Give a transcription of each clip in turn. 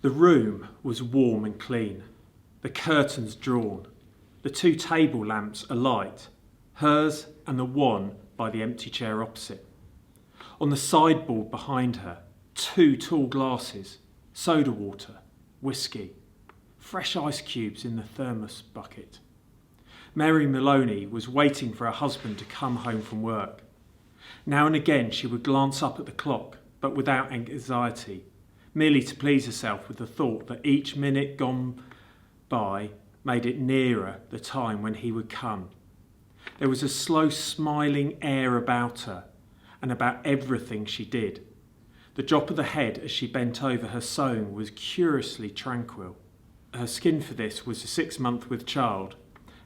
The room was warm and clean, the curtains drawn, the 2 table lamps alight, hers and the one by the empty chair opposite. On the sideboard behind her, 2 tall glasses, soda water, whiskey, fresh ice cubes in the thermos bucket. Mary Maloney was waiting for her husband to come home from work. Now and again she would glance up at the clock, but without anxiety, merely to please herself with the thought that each minute gone by made it nearer the time when he would come. There was a slow smiling air about her and about everything she did. The drop of the head as she bent over her sewing was curiously tranquil. Her skin for this was a 6-month with child,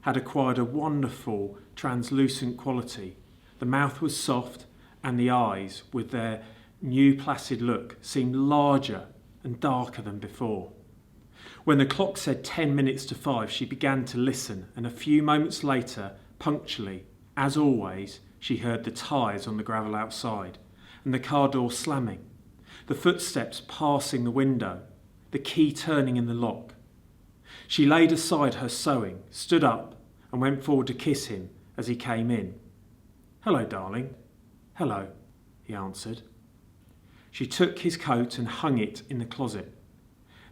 had acquired a wonderful translucent quality. The mouth was soft and the eyes, with their new placid look, seemed larger and darker than before. When the clock said 10 minutes to 5, she began to listen, and a few moments later, punctually, as always, she heard the tyres on the gravel outside and the car door slamming, the footsteps passing the window, the key turning in the lock. She laid aside her sewing, stood up and went forward to kiss him as he came in. "Hello, darling." "Hello," he answered. She took his coat and hung it in the closet.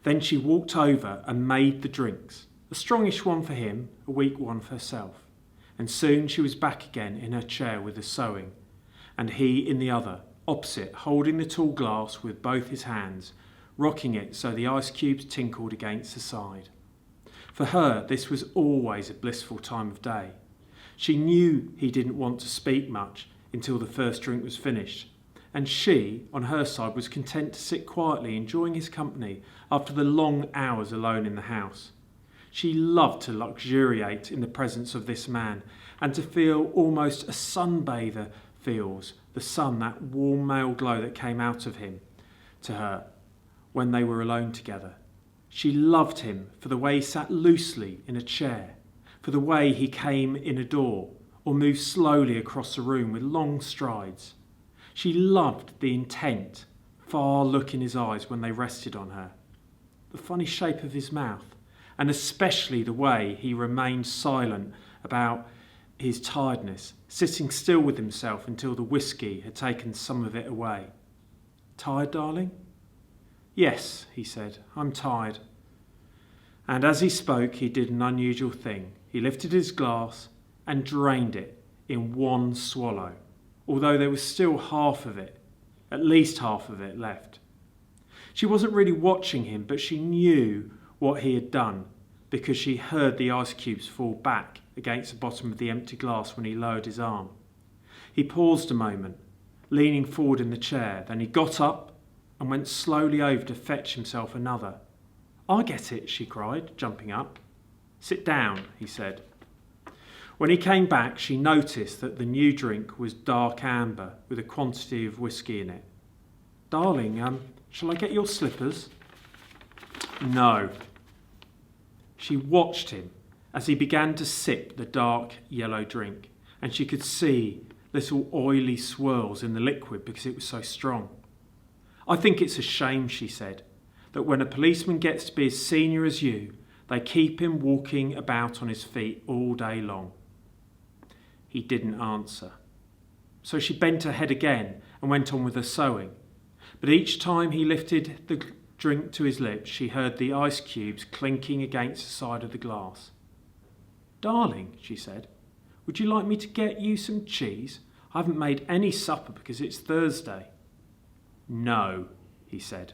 Then she walked over and made the drinks, a strongish one for him, a weak one for herself. And soon she was back again in her chair with the sewing, and he in the other, opposite, holding the tall glass with both his hands, rocking it so the ice cubes tinkled against the side. For her, this was always a blissful time of day. She knew he didn't want to speak much until the first drink was finished, and she, on her side, was content to sit quietly enjoying his company after the long hours alone in the house. She loved to luxuriate in the presence of this man and to feel almost a sunbather feels, the sun, that warm male glow that came out of him to her when they were alone together. She loved him for the way he sat loosely in a chair, for the way he came in a door or moved slowly across the room with long strides. She loved the intent, far look in his eyes when they rested on her, the funny shape of his mouth, and especially the way he remained silent about his tiredness, sitting still with himself until the whiskey had taken some of it away. "Tired, darling?" "Yes," he said, "I'm tired." And as he spoke, he did an unusual thing. He lifted his glass and drained it in one swallow, although there was still half of it, at least half of it, left. She wasn't really watching him, but she knew what he had done because she heard the ice cubes fall back against the bottom of the empty glass when he lowered his arm. He paused a moment, leaning forward in the chair. Then he got up and went slowly over to fetch himself another. "I get it," she cried, jumping up. "Sit down," he said. When he came back, she noticed that the new drink was dark amber with a quantity of whiskey in it. "Darling, shall I get your slippers?" "No." She watched him as he began to sip the dark yellow drink, and she could see little oily swirls in the liquid because it was so strong. "I think it's a shame," she said, "that when a policeman gets to be as senior as you, they keep him walking about on his feet all day long." He didn't answer. So she bent her head again and went on with her sewing. But each time he lifted the drink to his lips, she heard the ice cubes clinking against the side of the glass. "Darling," she said, "would you like me to get you some cheese? I haven't made any supper because it's Thursday." "No," he said.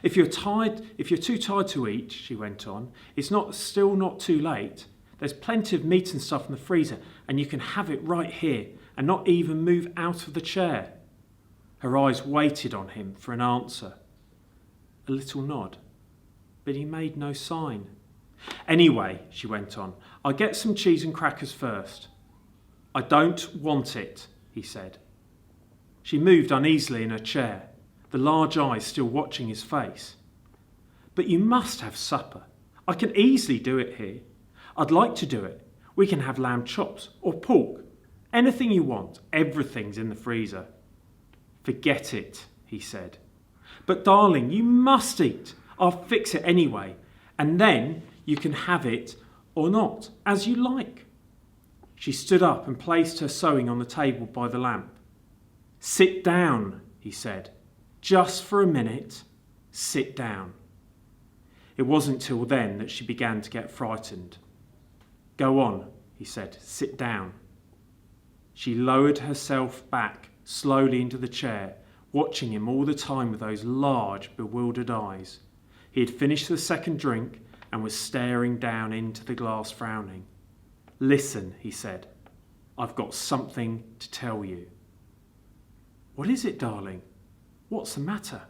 If you're too tired to eat," she went on, "it's still not too late. There's plenty of meat and stuff in the freezer, and you can have it right here and not even move out of the chair." Her eyes waited on him for an answer. A little nod, but he made no sign. "Anyway," she went on, "I'll get some cheese and crackers first." "I don't want it," he said. She moved uneasily in her chair, the large eyes still watching his face. "But you must have supper. I can easily do it here. I'd like to do it. We can have lamb chops or pork. Anything you want. Everything's in the freezer." "Forget it," he said. "But darling, you must eat. I'll fix it anyway, and then you can have it or not, as you like. She stood up and placed her sewing on the table by the lamp. Sit down, he said. Just for a minute, sit down. It wasn't till then that she began to get frightened. Go on, he said, sit down. She lowered herself back slowly into the chair, watching him all the time with those large, bewildered eyes. He had finished the second drink and was staring down into the glass, frowning. Listen, he said, I've got something to tell you. What is it, darling? What's the matter?